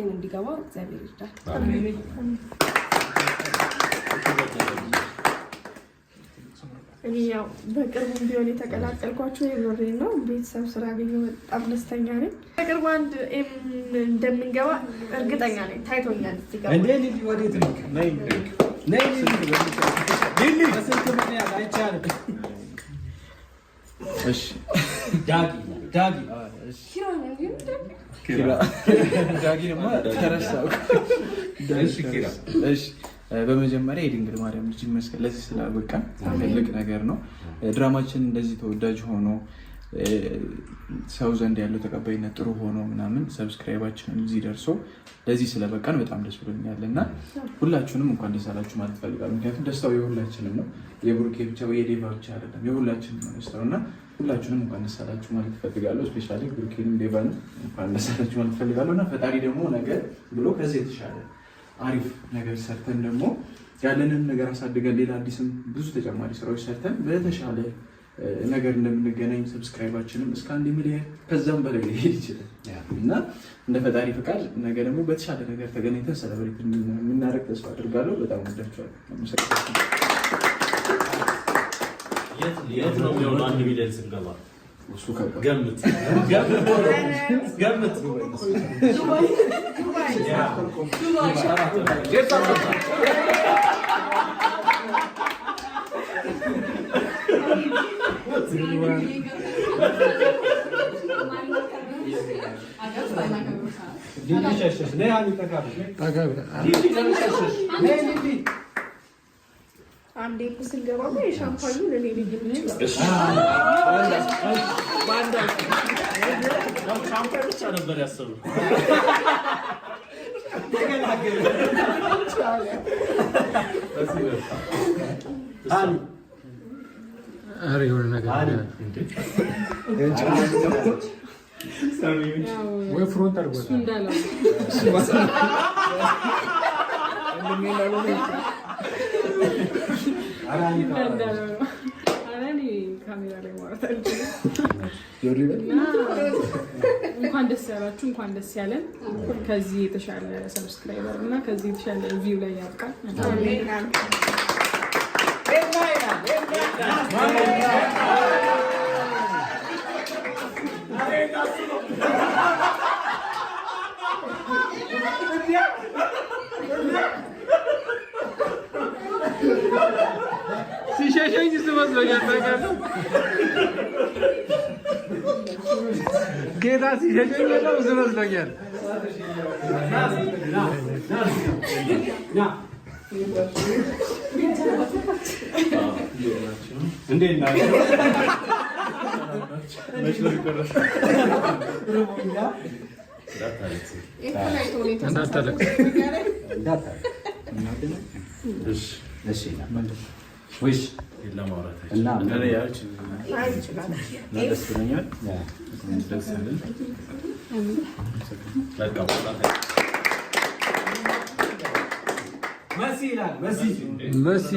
እንዲገባ እግዚአብሔር ይርዳል። እኔ ያው በቅርቡ ቢሆን የተቀላቀልኳቸው የኖሬ ነው። ቤተሰብ ስራ አገኘሁ። በጣም ደስተኛ ነኝ። በቅርቡ አንድ እንደምንገባ እርግጠኛ ነኝ። ታይቶኛል። እንዴ ልጅ ወዴት ነው? ነይ ነይ ሊሊ በስልክ ምክንያት አይቻልም። እሺ ዳጊ ኪራ ዳጊማ ተረሳው። እሺ በመጀመሪያ የድንግል ማርያም ልጅ ይመስገን ለዚህ ስላበቃ ትልቅ ነገር ነው። ድራማችን እንደዚህ ተወዳጅ ሆኖ ሰው ዘንድ ያለው ተቀባይነት ጥሩ ሆኖ ምናምን ሰብስክራይባችንን እዚህ ደርሶ ለዚህ ስለበቃን በጣም ደስ ብሎኛል እና ሁላችሁንም እንኳን ደስ አላችሁ ማለት ፈልጋለሁ። ምክንያቱም ደስታው የሁላችንም ነው፣ የብሩኬ ብቻ ወይ የዴቫ ብቻ አይደለም፣ የሁላችንም ነው ደስታው እና ሁላችሁንም እንኳን ደስ አላችሁ ማለት ፈልጋለሁ። ስፔሻሊ ብሩኬንም ዴቫንም እንኳን ደስ አላችሁ ማለት ፈልጋለሁ እና ፈጣሪ ደግሞ ነገር ብሎ ከዚህ የተሻለ አሪፍ ነገር ሰርተን ደግሞ ያለንን ነገር አሳድገን ሌላ አዲስም ብዙ ተጨማሪ ስራዎች ሰርተን በተሻለ ነገር እንደምንገናኝ ሰብስክራይባችንም እስከ 1 ሚሊዮን ከዛም በላይ ሊሄድ ይችላል እና እንደ ፈጣሪ ፍቃድ ነገ ደግሞ በተሻለ ነገር ተገናኝተን ሰለብሬት የምናደርግ ተስፋ አድርጋለሁ። በጣም ወዳችኋለሁ። የት ነው የሚሆነው 1 ሚሊዮን ስንገባ? እሱ ከባድ ገምት አንዴ ቁስል ገባ የሻምፓኙን እኔ ልጅ ሻምፓኝ ብቻ ነበር ያሰቡት። ኧረ የሆነ ነገር ወይ ፍሮንት አድርጎታል እንዳለው እንኳን ደስ ያላችሁ፣ እንኳን ደስ ያለን። ከዚህ የተሻለ ሰብስክራይበር እና ከዚህ የተሻለ ቪው ላይ ያብቃል። ሲሸሸኝ ስመስሎኛል። ጌታ ሲሸሸኝ በጣም ስመስሎኛል። እንዴት ናችሁ? መሲ